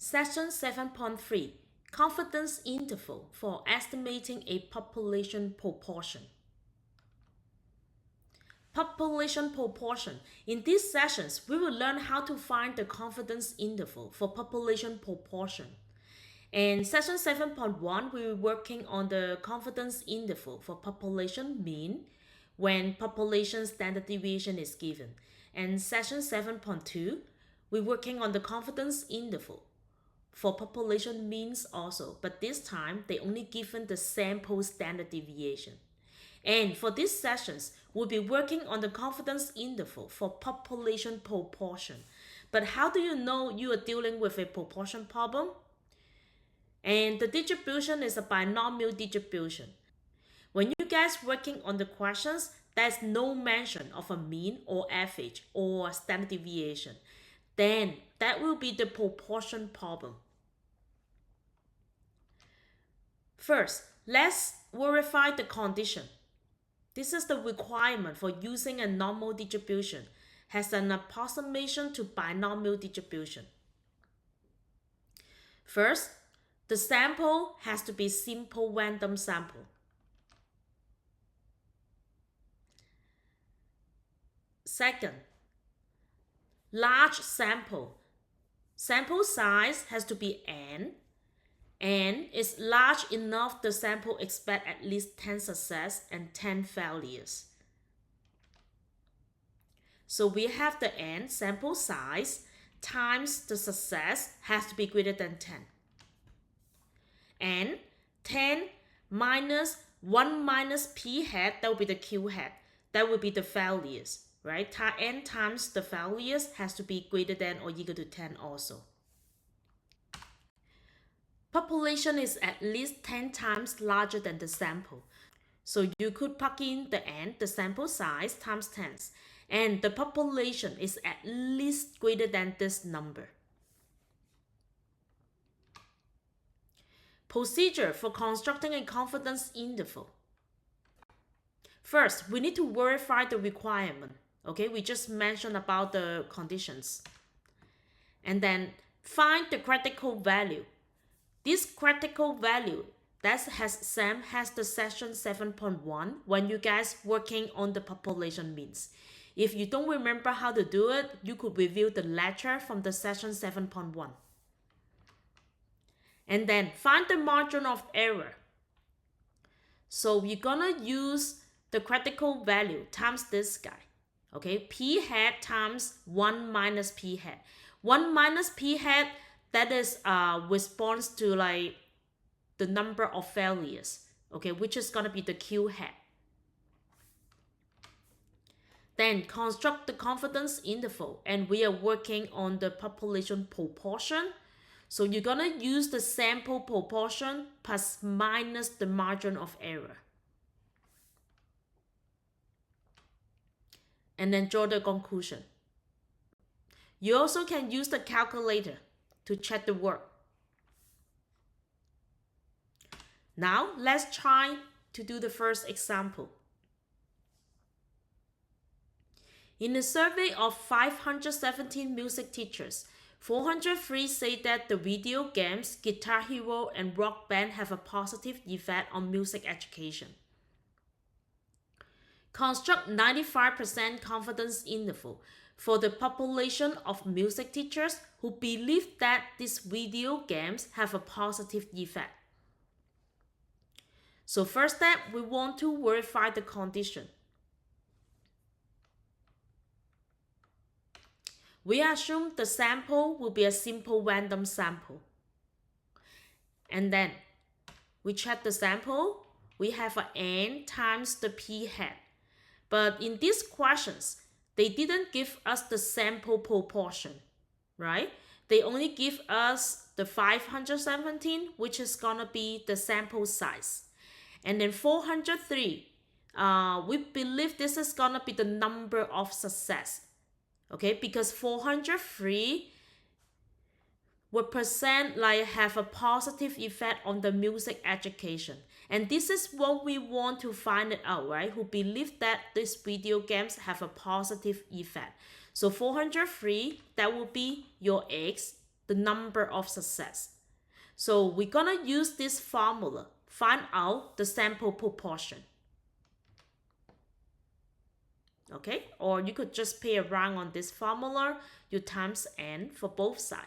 Section 7.3 Confidence Interval for Estimating a Population Proportion. Population proportion. In these sessions, we will learn how to find the confidence interval for population proportion. In session 7.1, we will be working on the confidence interval for population mean when population standard deviation is given. And session 7.2, we're working on the confidence interval for population means also, but this time they only given the sample standard deviation. And for these sessions, we'll be working on the confidence interval for population proportion. But how do you know you are dealing with a proportion problem? And the distribution is a binomial distribution. When you guys working on the questions, there's no mention of a mean or average or standard deviation. Then that will be the proportion problem. First, let's verify the condition. This is the requirement for using a normal distribution, has an approximation to binomial distribution. First, the sample has to be simple random sample. Second, large sample. Sample size has to be n. N is large enough the sample expect at least 10 success and 10 failures. So we have the n sample size times the success has to be greater than 10. And 10 minus 1 minus p hat, that will be the q hat. That will be the failures, right? N times the failures has to be greater than or equal to 10 also. Population is at least 10 times larger than the sample. So you could plug in the n, the sample size, times 10. And the population is at least greater than this number. Procedure for constructing a confidence interval. First, we need to verify the requirement. Okay, we just mentioned about the conditions. And then find the critical value. This critical value that has the session 7.1 when you guys working on the population means. If you don't remember how to do it, you could review the lecture from the session 7.1. And then find the margin of error. So we're gonna use the critical value times this guy. Okay, p hat times 1 minus p hat. 1 minus p hat, that is response to like the number of failures, okay, which is gonna be the q hat. Then construct the confidence interval, and we are working on the population proportion. So you're gonna use the sample proportion plus minus the margin of error. And then draw the conclusion. You also can use the calculator to check the work. Now let's try to do the first example. In a survey of 517 music teachers, 403 say that the video games Guitar Hero and Rock Band have a positive effect on music education. Construct 95% confidence interval for the population of music teachers who believe that these video games have a positive effect. So first step, we want to verify the condition. We assume the sample will be a simple random sample. And then we check the sample. We have an n times the p hat. But in these questions, they didn't give us the sample proportion, right? They only give us the 517, which is gonna be the sample size. And then 403, we believe this is gonna be the number of success. Okay, because 403 represent like have a positive effect on the music education. And this is what we want to find it out, right? Who believe that these video games have a positive effect. So 403, that will be your X. the number of success. So we're gonna use this formula, find out the sample proportion. Okay, or you could just play around on this formula, you times n for both sides.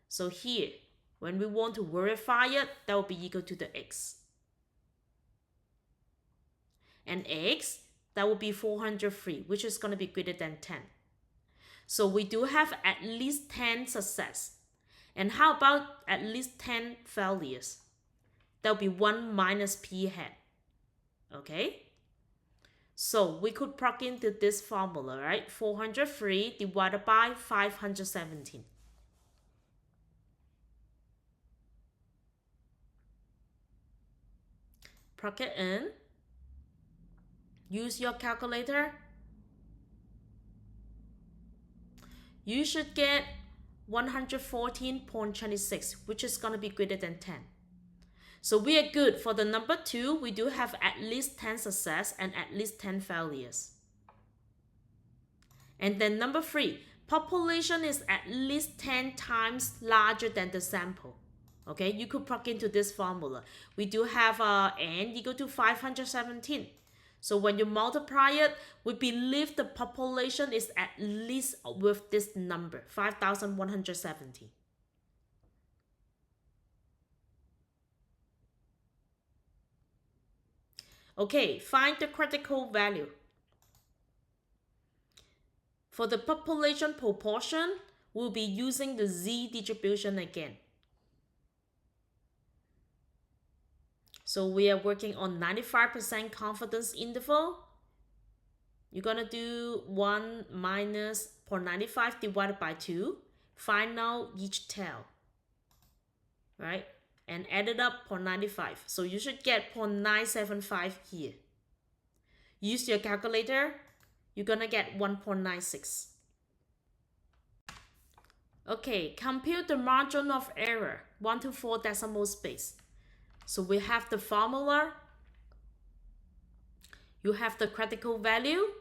So here, when we want to verify it, that will be equal to the x. And x, that will be 403, which is going to be greater than 10. So we do have at least 10 success. And how about at least 10 failures? That will be 1 minus p hat. Okay? So we could plug into this formula, right? 403 divided by 517. Plug it in. Use your calculator. You should get 114.26, which is going to be greater than 10. So we are good. For the number 2, we do have at least 10 success and at least 10 failures. And then number 3, population is at least 10 times larger than the sample. Okay, you could plug into this formula. We do have n equal to 517. So when you multiply it, we believe the population is at least with this number, 5,170. Okay, find the critical value. For the population proportion, we'll be using the z distribution again. So we are working on 95% confidence interval. You're gonna do 1 minus 0.95 divided by 2. Find out each tail, right? And add it up 0.95. So you should get 0.975 here. Use your calculator. You're gonna get 1.96. Okay, compute the margin of error, 1 to 4 decimal space. So we have the formula. You have the critical value.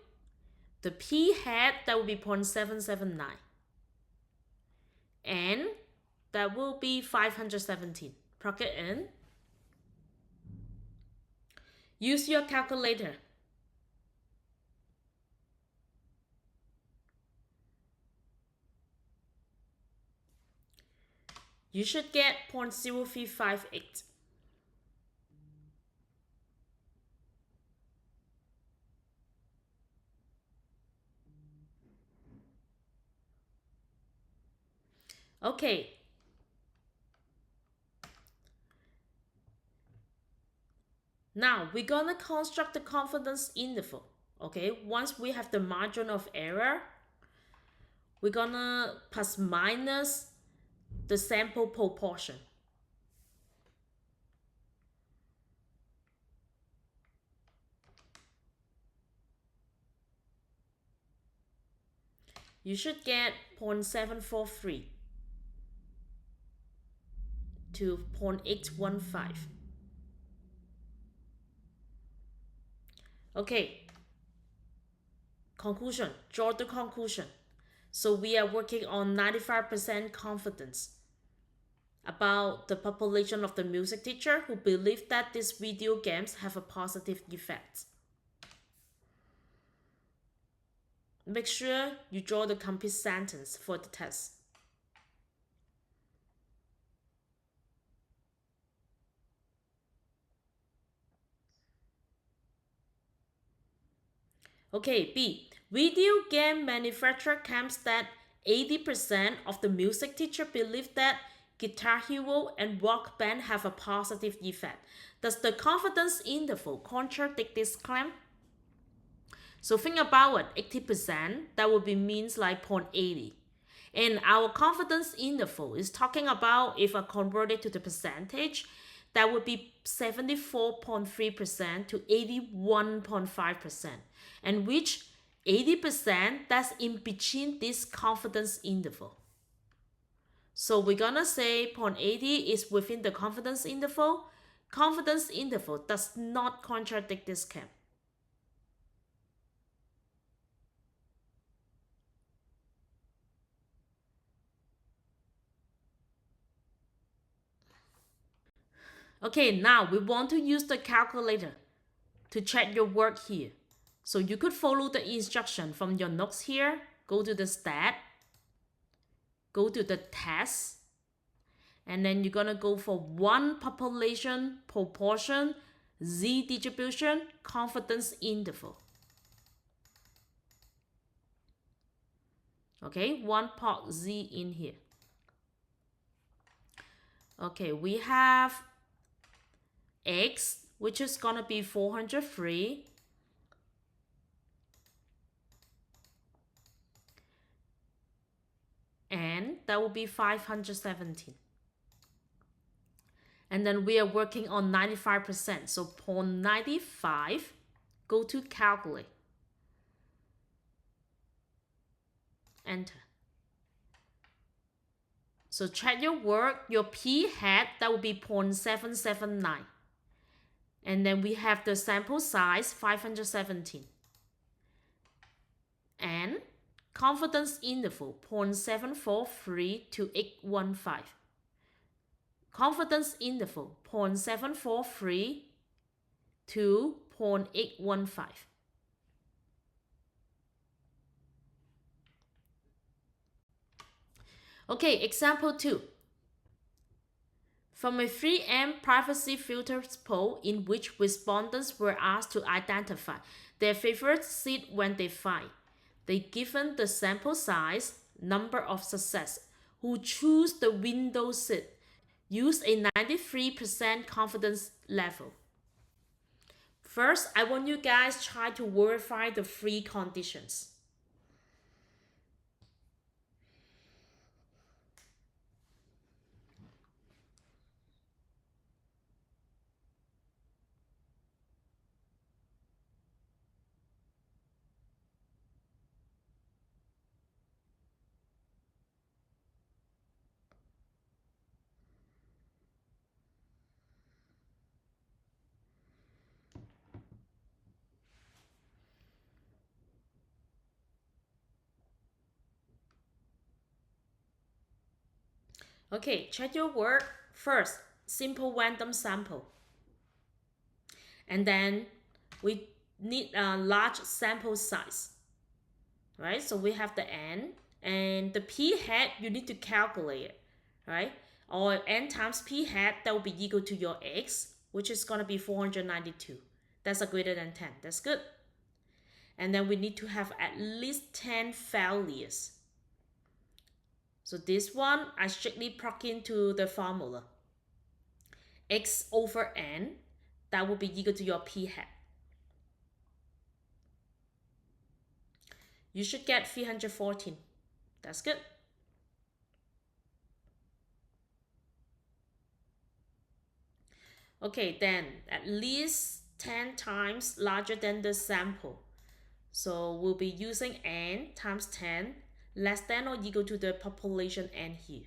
The p hat, that will be 0.779. And that will be 517. Plug it in. Use your calculator. You should get 0.0358. Okay. Now we're gonna construct the confidence interval. Okay, once we have the margin of error, we're gonna plus minus the sample proportion. You should get 0.743 to 0.815. Okay, conclusion, draw the conclusion. So we are working on 95% confidence about the population of the music teacher who believe that these video games have a positive effect. Make sure you draw the complete sentence for the test. Okay, B. Video game manufacturer claims that 80% of the music teacher believe that Guitar Hero and Rock Band have a positive effect. Does the confidence interval contradict this claim? So think about it, 80%, that would be means like 0.80. And our confidence interval is talking about, if I convert it to the percentage, that would be 74.3% to 81.5%. And which 80%, that's in between this confidence interval. So we're gonna say 0.80 is within the confidence interval. Confidence interval does not contradict this claim. Okay, now we want to use the calculator to check your work here. So you could follow the instruction from your notes here. Go to the stat, go to the test, and then you're gonna go for one population proportion, z distribution, confidence interval. Okay, one part z in here. Okay, we have x, which is gonna be 403. And that will be 517. And then we are working on 95%. So 0.95, go to calculate. Enter. So check your work, your p hat, that will be 0.779. And then we have the sample size, 517. And confidence interval, 0.743 to 815. Confidence interval, 0.743 to 0.815. Okay, example 2. From a 3M privacy filters poll in which respondents were asked to identify their favorite seat when they find, they given the sample size, number of success, who choose the window seat, use a 93% confidence level. First, I want you guys try to verify the three conditions. Okay, check your work. First, simple random sample. And then we need a large sample size. Right? So we have the n, and the p hat you need to calculate it, right? Or n times p hat, that will be equal to your x, which is going to be 492. That's a greater than 10. That's good. And then we need to have at least 10 failures. So this one, I strictly plug into the formula. X over n, that will be equal to your p hat. You should get 314. That's good. Okay, then at least 10 times larger than the sample. So we'll be using n times 10 less than or equal to the population n here.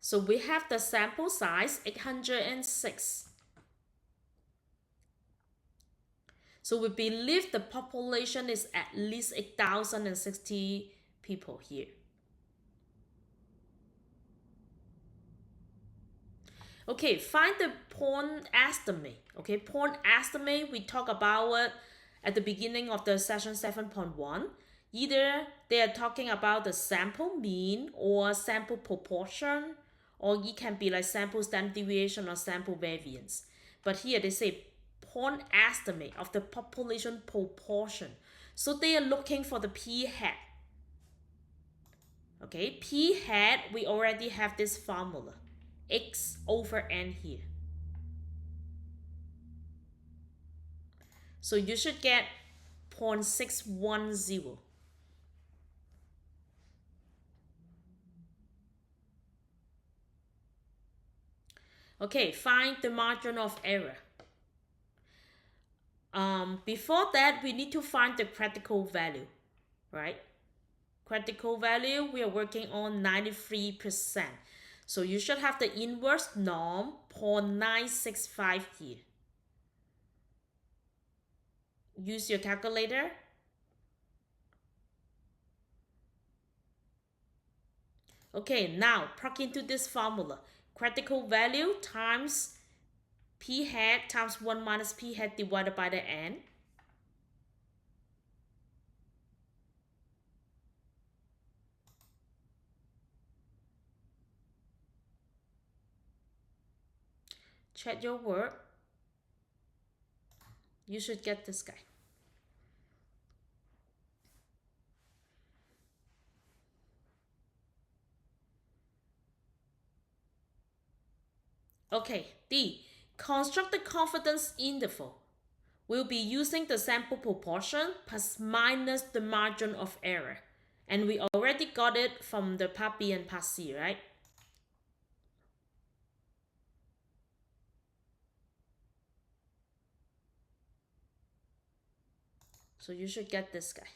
So we have the sample size 806. So we believe the population is at least 8,060 people here. Okay, find the point estimate. Okay, point estimate, we talk about it at the beginning of the session 7.1. Either they are talking about the sample mean or sample proportion, or it can be like sample standard deviation or sample variance. But here they say point estimate of the population proportion. So they are looking for the p hat. Okay, p hat, we already have this formula. X over n here. So you should get 0.610. Okay, find the margin of error. Before that, we need to find the critical value, right? Critical value, we are working on 93%. So you should have the inverse norm, 0.965 here. Use your calculator. Okay, now plug into this formula. Critical value times p hat times 1 minus p hat divided by the n. Check your work. You should get this guy. Okay, D. Construct the confidence interval. We'll be using the sample proportion plus minus the margin of error. And we already got it from the part B and part C, right? So you should get this guy.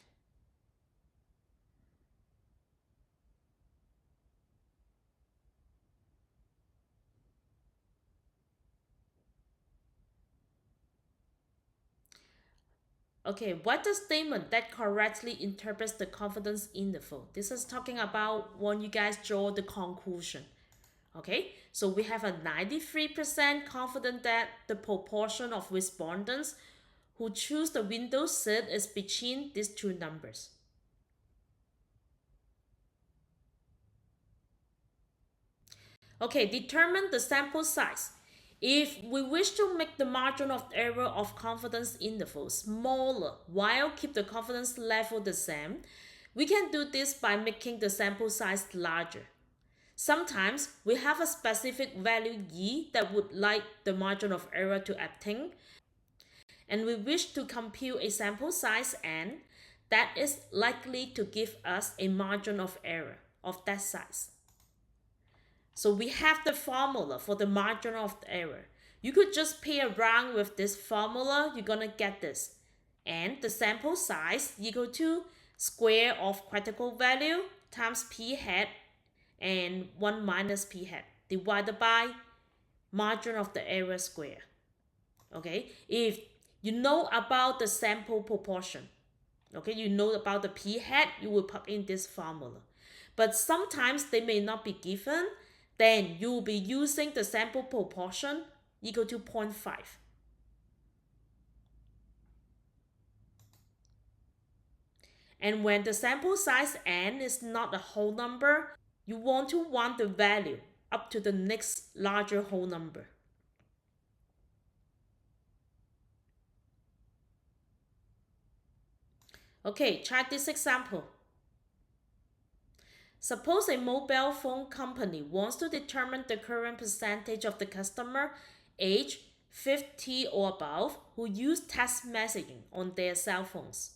Okay, what the statement that correctly interprets the confidence interval? This is talking about when you guys draw the conclusion. Okay, so we have a 93% confident that the proportion of respondents who choose the window seat is between these two numbers. Okay, determine the sample size. If we wish to make the margin of error of confidence interval smaller while keep the confidence level the same, we can do this by making the sample size larger. Sometimes we have a specific value E that would like the margin of error to obtain, and we wish to compute a sample size N that is likely to give us a margin of error of that size. So we have the formula for the margin of error. You could just play around with this formula, you're gonna get this. And the sample size equal to square of critical value times p hat and 1 minus p hat divided by margin of the error square. Okay, if you know about the sample proportion, okay, you know about the p hat, you will put in this formula. But sometimes they may not be given, then you will be using the sample proportion equal to 0.5. And when the sample size n is not a whole number, you want the value up to the next larger whole number. Okay, try this example. Suppose a mobile phone company wants to determine the current percentage of the customer age 50 or above who use text messaging on their cell phones.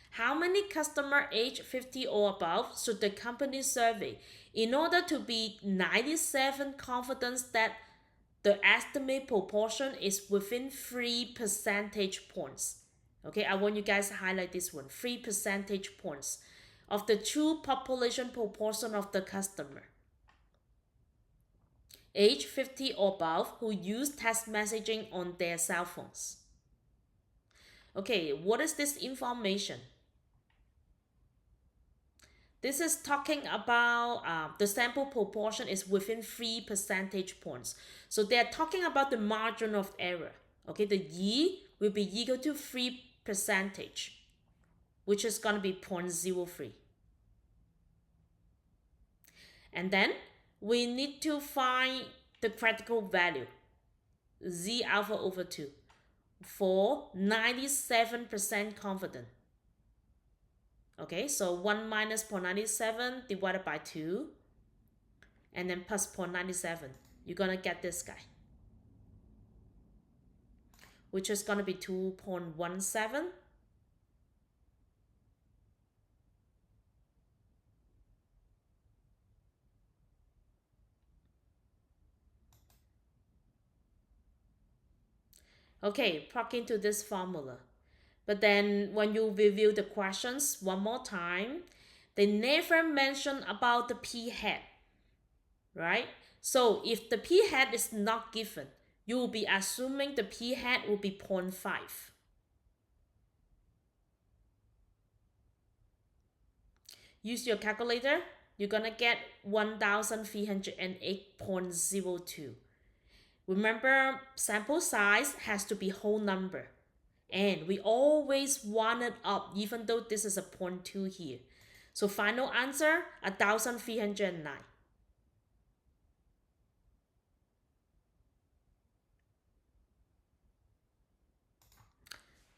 How many customer age 50 or above should the company survey in order to be 97 confident that the estimate proportion is within 3 percentage points? Okay, I want you guys to highlight this one, 3 percentage points of the true population proportion of the customer age 50 or above who use text messaging on their cell phones. Okay, what is this information? This is talking about the sample proportion is within 3 percentage points. So they're talking about the margin of error. Okay, the E will be equal to 3 percentage, which is going to be 0.03. And then we need to find the critical value, Z alpha over 2, for 97% confident. Okay, so 1 minus 0.97 divided by 2, and then plus 0.97. You're going to get this guy, which is going to be 2.17. Okay, plug into this formula. But then when you review the questions one more time, they never mention about the p hat, right? So if the p hat is not given, you will be assuming the p hat will be 0.5. Use your calculator, you're gonna get 1308.02. Remember, sample size has to be whole number. And we always round it up, even though this is a 0.2 here. So final answer, 1,309.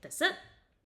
That's it.